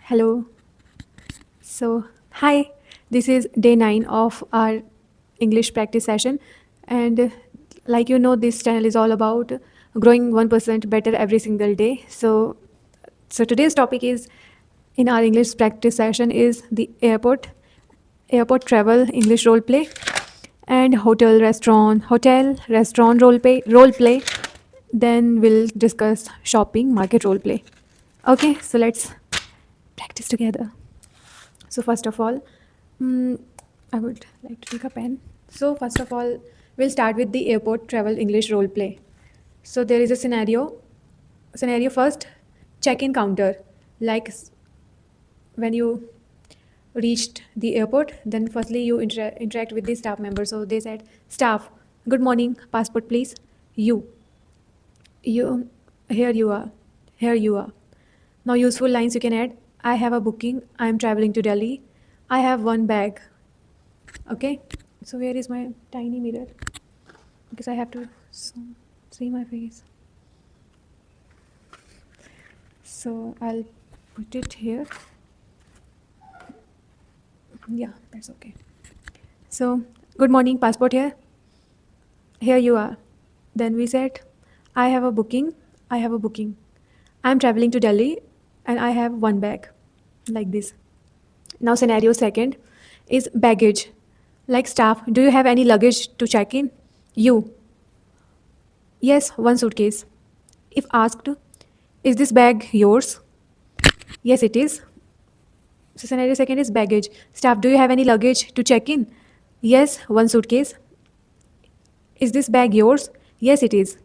Hello. So, hi. This is day 9 of our English practice session. And like you know, this channel is all about growing 1% better every single day. So today's topic is in our English practice session is the airport travel English role play and hotel restaurant role play. Then we'll discuss shopping market role play. Okay, so let's practice together. So first of all, mm, I would like to take a pen. So first of all, we'll start with the airport travel English role play. So there is a scenario. Scenario first, check-in counter. Like when you reached the airport, then firstly you interact with the staff member. So they said, "Staff, good morning. Passport, please. You, you, here you are. Here you are." Now useful lines you can add. I have a booking. I am traveling to Delhi. I have one bag. Okay, so where is my tiny mirror? Because I have to see my face. So I'll put it here. Yeah, that's okay. So, good morning, passport here. Here you are. Then we said, I have a booking. I have a booking. I'm traveling to Delhi and I have one bag. Like this. Now, scenario second is baggage. Like staff, do you have any luggage to check in? You. Yes, one suitcase. If asked, is this bag yours? Yes, it is. So, scenario second is baggage. Staff, do you have any luggage to check in? Yes, one suitcase. Is this bag yours? Yes, it is.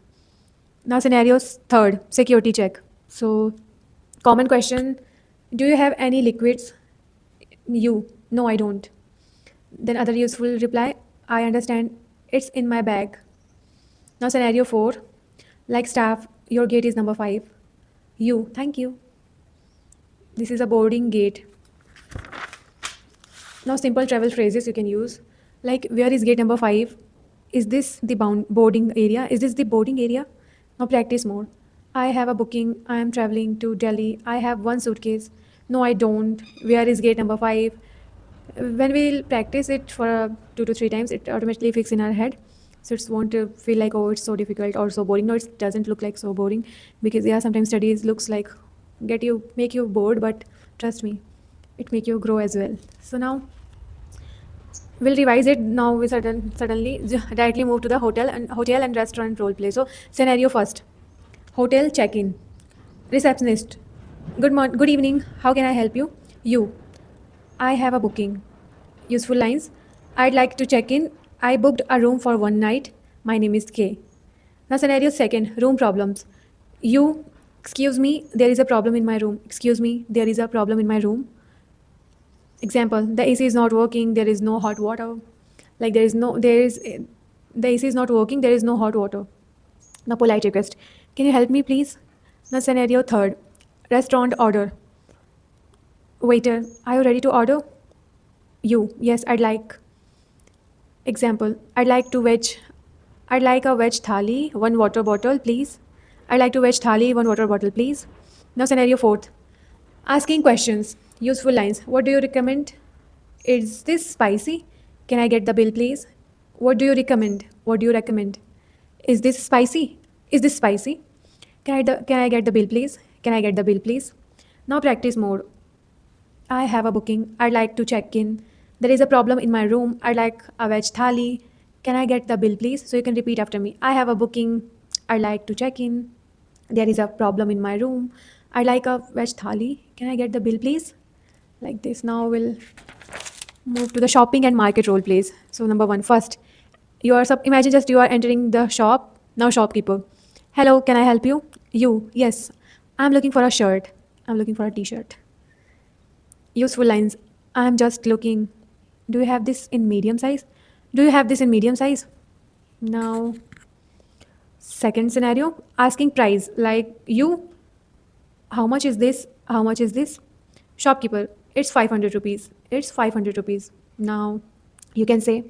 Now, scenario third, security check. So, common question. Do you have any liquids? You. No, I don't. Then, other useful reply. I understand. It's in my bag. Now, scenario 4. Like staff, your gate is number 5. You. Thank you. This is a boarding gate. Now, simple travel phrases you can use. Like, where is gate number 5? Is this the boarding area? Is this the boarding area? Now, practice more. I have a booking. I am traveling to Delhi. I have one suitcase. No, I don't. Where is gate number 5? When we'll practice it for 2 to 3 times, it automatically fixes in our head. So it won't feel like, oh, it's so difficult or so boring. No, it doesn't look like so boring because yeah, sometimes studies looks like make you bored, but trust me, it make you grow as well. So now we'll revise it. Now we suddenly directly move to the hotel and restaurant role play. So scenario first, hotel check-in, receptionist, good evening, how can I help you? You, I have a booking. Useful lines. I'd like to check in. I booked a room for one night. My name is K. Now, scenario second, room problems. You, excuse me, there is a problem in my room. Excuse me, there is a problem in my room. Example, the AC is not working. There is no hot water. Like the AC is not working. There is no hot water. Now, polite request. Can you help me, please? Now, scenario third, restaurant order. Waiter, are you ready to order? You, yes, I'd like. Example, I'd like a veg thali, one water bottle, please. I'd like to veg thali, one water bottle, please. Now, scenario fourth, asking questions, useful lines. What do you recommend? Is this spicy? Can I get the bill, please? What do you recommend? What do you recommend? Is this spicy? Is this spicy? Can I get the bill, please? Can I get the bill, please? Now, practice mode. I have a booking. I'd like to check in. There is a problem in my room. I'd like a veg thali. Can I get the bill, please? So you can repeat after me. I have a booking. I'd like to check in. There is a problem in my room. I'd like a veg thali. Can I get the bill, please? Like this. Now we'll move to the shopping and market role plays. So number one, first, imagine just you are entering the shop. Now shopkeeper. Hello, can I help you? You. Yes. I'm looking for a shirt. I'm looking for a t-shirt. Useful lines. I'm just looking. Do you have this in medium size? Do you have this in medium size? Now, second scenario, asking price. Like you, how much is this? How much is this? Shopkeeper, it's 500 rupees. It's 500 rupees. Now, you can say,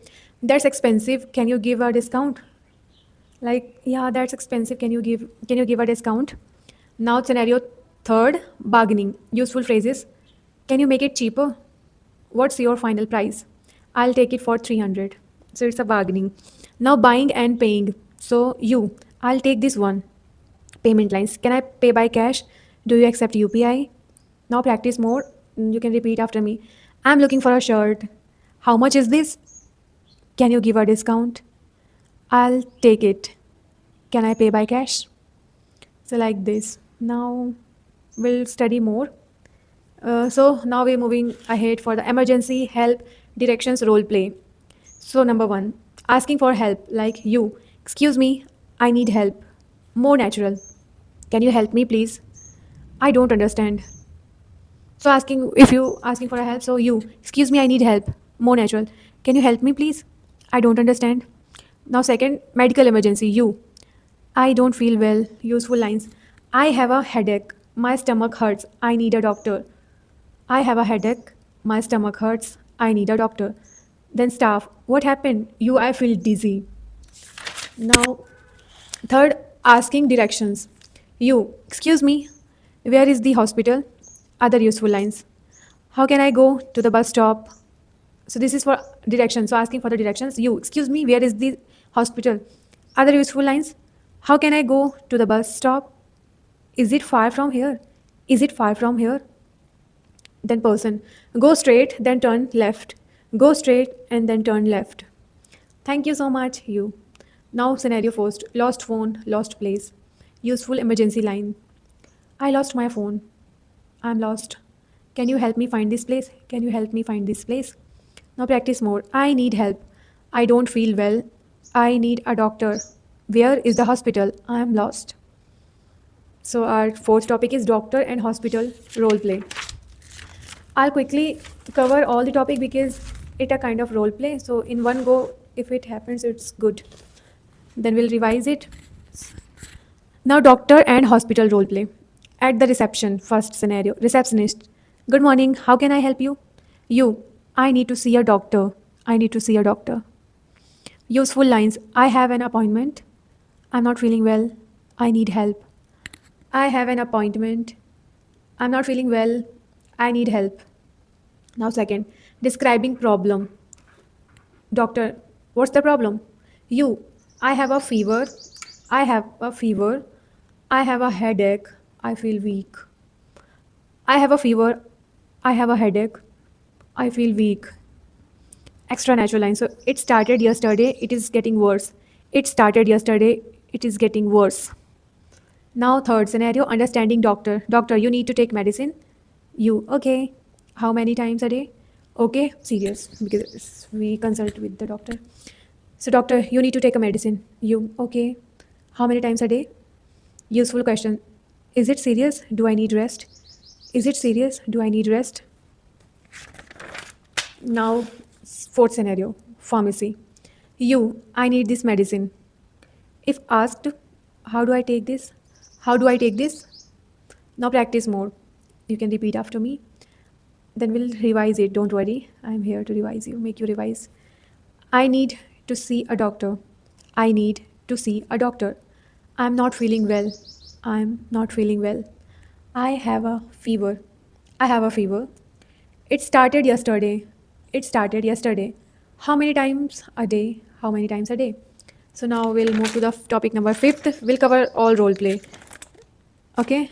that's expensive. Can you give a discount? Like, yeah, that's expensive. Can you give a discount? Now, scenario third, bargaining. Useful phrases. Can you make it cheaper? What's your final price? I'll take it for 300. So it's a bargaining. Now buying and paying. So I'll take this one. Payment lines. Can I pay by cash? Do you accept UPI? Now practice more. You can repeat after me. I'm looking for a shirt. How much is this? Can you give a discount? I'll take it. Can I pay by cash? So like this. Now we'll study more. So now we're moving ahead for the emergency help directions role play. So number one, asking for help like excuse me, I need help. More natural. Can you help me please? I don't understand. So asking if you asking for a help, so excuse me, I need help. More natural. Can you help me please? I don't understand. Now second, medical emergency. I don't feel well. Useful lines. I have a headache. My stomach hurts. I need a doctor. I have a headache. My stomach hurts. I need a doctor. Then staff. What happened? I feel dizzy. Now third, asking directions. Excuse me, where is the hospital? Other useful lines. How can I go to the bus stop? So this is for directions. So asking for the directions. Excuse me, where is the hospital? Other useful lines. How can I go to the bus stop? Is it far from here? Is it far from here? Then person. Go straight, then turn left. Go straight and then turn left. Thank you so much, Now scenario first. Lost phone, lost place. Useful emergency line. I lost my phone. I'm lost. Can you help me find this place? Can you help me find this place? Now practice more. I need help. I don't feel well. I need a doctor. Where is the hospital? I am lost. So our fourth topic is doctor and hospital role play. I'll quickly cover all the topic because it a kind of role play. So in one go, if it happens, it's good. Then we'll revise it. Now doctor and hospital role play. At the reception, first scenario. Receptionist. Good morning. How can I help you? I need to see a doctor. I need to see a doctor. Useful lines. I have an appointment. I'm not feeling well. I need help. I have an appointment. I'm not feeling well. I need help. Now second, describing problem. Doctor, what's the problem? I have a fever. I have a fever. I have a headache. I feel weak. I have a fever. I have a headache. I feel weak. Extra natural line. So it started yesterday. It is getting worse. It started yesterday. It is getting worse. Now third scenario, understanding doctor. Doctor, you need to take medicine. Okay. How many times a day? Okay, serious because we consult with the doctor. So doctor, you need to take a medicine. Okay. How many times a day? Useful question. Is it serious? Do I need rest? Is it serious? Do I need rest? Now fourth scenario, pharmacy. I need this medicine. If asked, how do I take this? How do I take this? Now practice more. You can repeat after me. Then we'll revise it. Don't worry. I'm here to revise you, make you revise. I need to see a doctor. I need to see a doctor. I'm not feeling well. I'm not feeling well. I have a fever. I have a fever. It started yesterday. It started yesterday. How many times a day? How many times a day? So now we'll move to the topic number 5th. We'll cover all role play. Okay.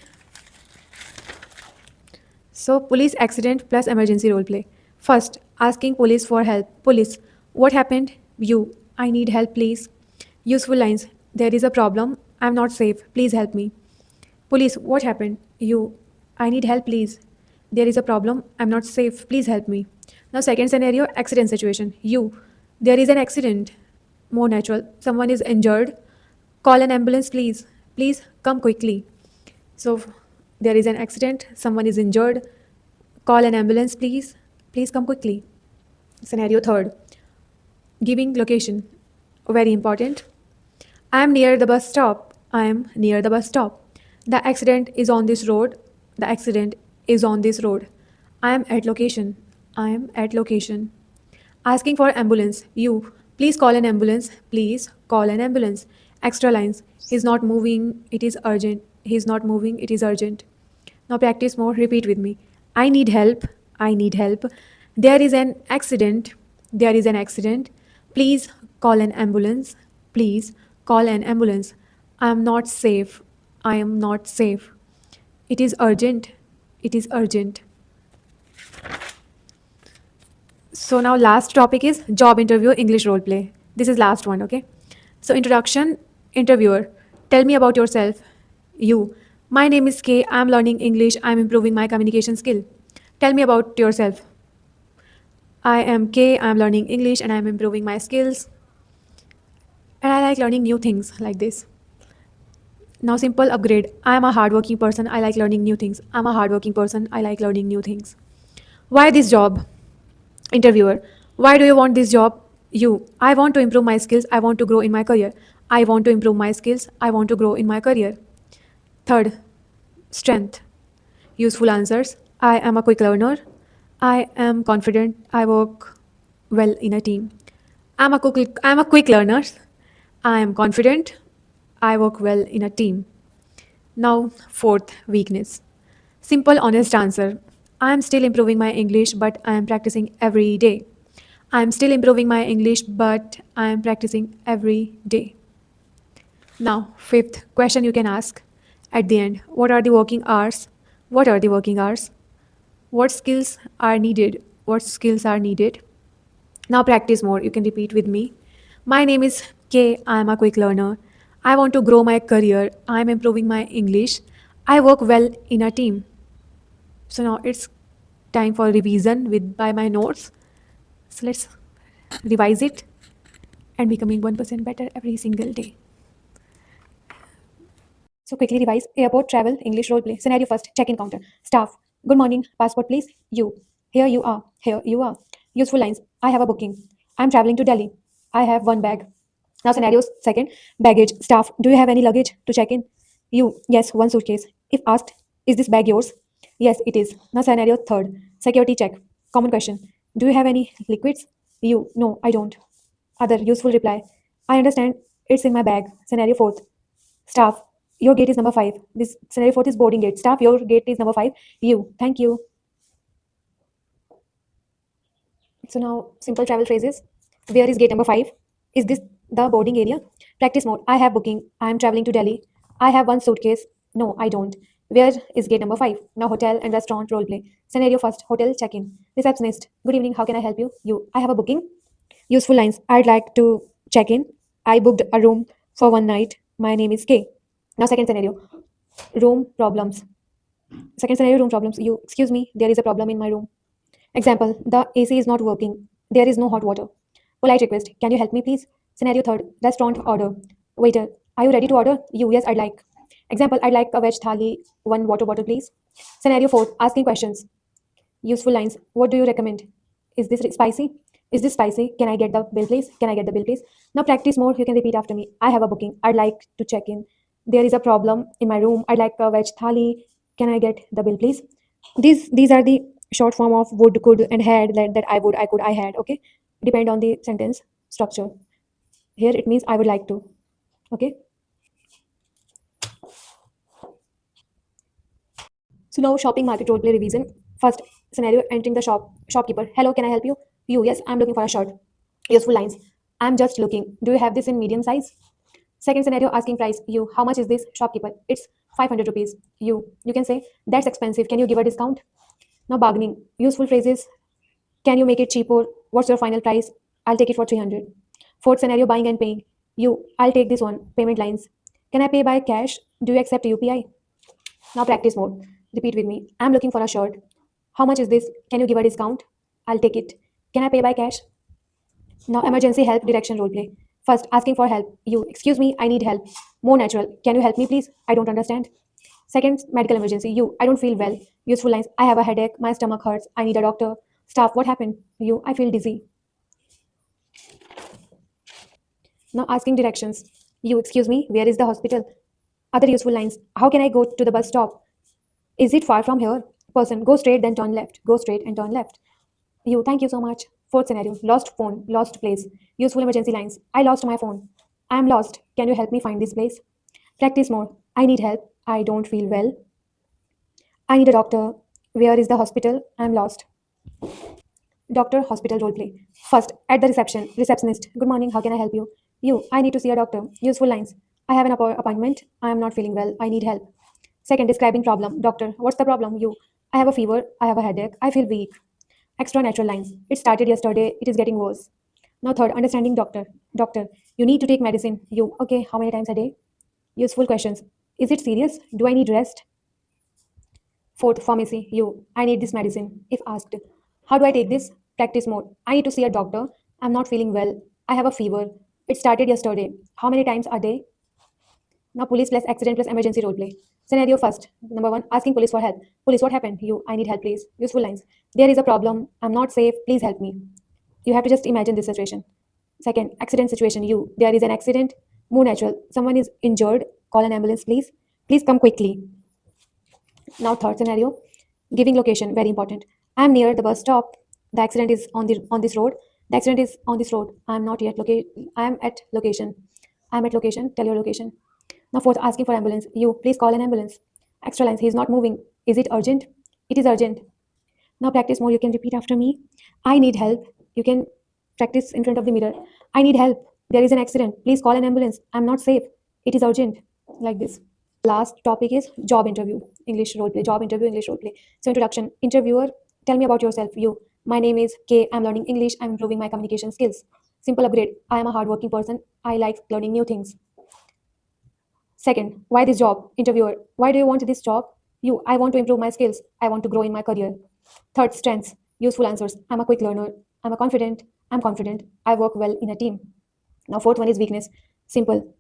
So police accident plus emergency role play. First, asking police for help. Police, what happened? I need help please. Useful lines. There is a problem. I'm not safe. Please help me. Police, what happened? I need help please. There is a problem. I'm not safe. Please help me. Now second scenario, accident situation. There is an accident. More natural. Someone is injured. Call an ambulance please. Please come quickly. So there is an accident. Someone is injured. Call an ambulance please. Please come quickly. Scenario third, giving location. Very important. I am near the bus stop. I am near the bus stop. The accident is on this road. The accident is on this road. I am at location. I am at location. Asking for ambulance. Please call an ambulance. Please call an ambulance. Extra lines. He's not moving. It is urgent. He's not moving. It is urgent. Now practice more. Repeat with me. I need help. I need help. There is an accident. There is an accident. Please call an ambulance. Please call an ambulance. I am not safe. I am not safe. It is urgent. It is urgent. So now last topic is job interview English role play. This is last one, okay? So introduction, interviewer. Tell me about yourself. You. My name is K. I'm learning English. I'm improving my communication skill. Tell me about yourself. I am K. I'm learning English and I'm improving my skills. And I like learning new things like this. Now simple upgrade. I am a hardworking person. I like learning new things. I'm a hardworking person. I like learning new things. Why this job? Interviewer, why do you want this job? You, I want to improve my skills. I want to grow in my career. I want to improve my skills. I want to grow in my career. Third, strength. Useful answers. I am a quick learner. I am confident. I work well in a team. I'm a quick learner. I am confident. I work well in a team. Now, fourth weakness. Simple, honest answer. I am still improving my English, but I am practicing every day. I am still improving my English, but I am practicing every day. Now, fifth question you can ask at the end. What are the working hours? What are the working hours? What skills are needed? What skills are needed? Now practice more. You can repeat with me. My name is K. I am a quick learner. I want to grow my career. I am improving my English. I work well in a team. So now it's time for revision with by my notes. So let's revise it and becoming 1% better every single day. So quickly revise. Airport, travel, English role play. Scenario first. Check-in counter. Staff. Good morning. Passport, please. You. Here you are. Here you are. Useful lines. I have a booking. I'm traveling to Delhi. I have one bag. Now scenario second. Baggage. Staff. Do you have any luggage to check in? You. Yes, one suitcase. If asked, is this bag yours? Yes, it is. Now scenario third. Security check. Common question. Do you have any liquids? You. No, I don't. Other useful reply. I understand. It's in my bag. Scenario fourth. Staff, your gate is number 5. This scenario fourth is boarding gate. Staff, your gate is number 5. You. Thank you. So now simple travel phrases. Where is gate number 5? Is this the boarding area? Practice mode. I have booking. I am traveling to Delhi. I have one suitcase. No, I don't. Where is gate number 5? Now hotel and restaurant role play. Scenario first. Hotel check-in. Receptionist. Good evening. How can I help you? You. I have a booking. Useful lines. I'd like to check in. I booked a room for one night. My name is K. Now second scenario. Room problems. Second scenario, room problems. You, excuse me, there is a problem in my room. Example, the AC is not working. There is no hot water. Polite request, can you help me please? Scenario third, restaurant order. Waiter, are you ready to order? You, yes, I'd like. Example, I'd like a veg thali, one water bottle please. Scenario fourth, asking questions. Useful lines, what do you recommend? Is this spicy? Is this spicy? Can I get the bill please? Can I get the bill please? Now practice more. You can repeat after me. I have a booking. I'd like to check in. There is a problem in my room. I'd like a veg thali. Can I get the bill please? These are the short form of would, could, and had, that I would, I could, I had. Okay, depend on the sentence structure. Here it means I would like to. Okay. So now shopping market role play revision. First scenario, entering the shop. Shopkeeper, hello, can I help you? You, yes, I'm looking for a shirt. Useful lines. I'm just looking. Do you have this in medium size? Second scenario, asking price. You, how much is this? Shopkeeper, it's 500 rupees. You can say, that's expensive. Can you give a discount? Now bargaining. Useful phrases. Can you make it cheaper? What's your final price? I'll take it for 300. Fourth scenario, buying and paying. You, I'll take this one. Payment lines. Can I pay by cash? Do you accept UPI? Now practice mode. Repeat with me. I'm looking for a shirt. How much is this? Can you give a discount? I'll take it. Can I pay by cash? Now emergency help direction role play. First, asking for help. You, excuse me, I need help. More natural. Can you help me please? I don't understand. Second, medical emergency. You, I don't feel well. Useful lines. I have a headache. My stomach hurts. I need a doctor. Staff, what happened? You, I feel dizzy. Now asking directions. You, excuse me, where is the hospital? Other useful lines. How can I go to the bus stop? Is it far from here? Person, go straight, then turn left. Go straight and turn left. You, thank you so much. Fourth scenario, lost phone, lost place. Useful emergency lines. I lost my phone. I am lost. Can you help me find this place? Practice more. I need help. I don't feel well. I need a doctor. Where is the hospital? I'm lost. Doctor, hospital role play. First, at the reception, receptionist. Good morning, how can I help you? You, I need to see a doctor. Useful lines. I have an appointment. I am not feeling well. I need help. Second, describing problem. Doctor, what's the problem? You, I have a fever. I have a headache. I feel weak. Extra natural lines. It started yesterday. It is getting worse. Now, third, understanding doctor. Doctor, you need to take medicine. You, okay, how many times a day? Useful questions. Is it serious? Do I need rest? Fourth, pharmacy. You, I need this medicine. If asked, how do I take this? Practice mode. I need to see a doctor. I'm not feeling well. I have a fever. It started yesterday. How many times a day? Now, police plus accident plus emergency role play. Scenario first. Number one, asking police for help. Police, what happened? You, I need help, please. Useful lines. There is a problem. I'm not safe. Please help me. You have to just imagine this situation. Second, accident situation. You, there is an accident. More natural. Someone is injured. Call an ambulance, please. Please come quickly. Now, third scenario, giving location, very important. I'm near the bus stop. The accident is on this road. The accident is on this road. I'm not yet locate. I am at location. I'm at location. Tell your location. Now, fourth, asking for ambulance. You, please call an ambulance. Extra lines. He's not moving. Is it urgent? It is urgent. Now, practice more. You can repeat after me. I need help. You can practice in front of the mirror. I need help. There is an accident. Please call an ambulance. I'm not safe. It is urgent. Like this. Last topic is job interview, English role play. Job interview, English role play. So introduction. Interviewer, tell me about yourself. You, my name is K. I'm learning English. I'm improving my communication skills. Simple upgrade. I am a hardworking person. I like learning new things. Second, why this job? Interviewer, why do you want this job? You, I want to improve my skills. I want to grow in my career. Third, strengths. Useful answers. I'm a quick learner. I'm a confident. I'm confident. I work well in a team. Now, fourth one is weakness. Simple.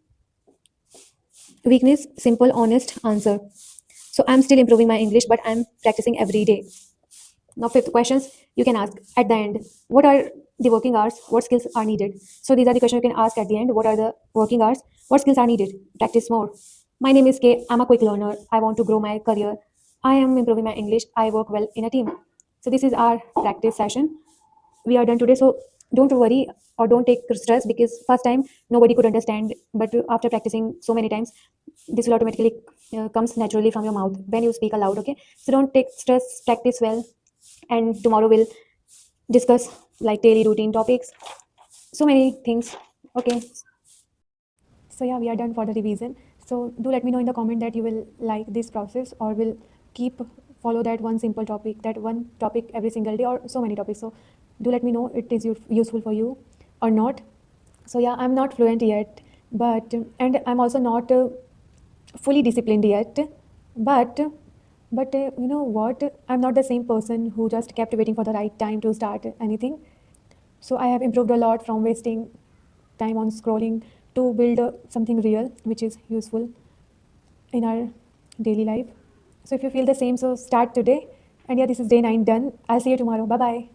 Weakness, simple, honest answer. So I'm still improving my English, but I'm practicing every day. Now, fifth questions you can ask at the end. What are the working hours? What skills are needed? So these are the questions you can ask at the end. What are the working hours? What skills are needed? Practice more. My name is Kay. I'm a quick learner. I want to grow my career. I am improving my English. I work well in a team. So this is our practice session. We are done today. So don't worry or don't take stress because first time nobody could understand. But after practicing so many times, this will automatically comes naturally from your mouth when you speak aloud. Okay. So don't take stress. Practice well and tomorrow we'll discuss like daily routine topics, so many things. Okay, so yeah, we are done for the revision. So do let me know in the comment that you will like this process or will keep follow that one simple topic, that one topic every single day, or so many topics. So do let me know it is useful for you or not. So yeah, I'm not fluent yet, but and I'm also not fully disciplined yet, but you know what, I'm not the same person who just kept waiting for the right time to start anything. So I have improved a lot from wasting time on scrolling to build something real which is useful in our daily life. So if you feel the same, so start today. And yeah, this is day 9 done. I'll see you tomorrow. Bye bye.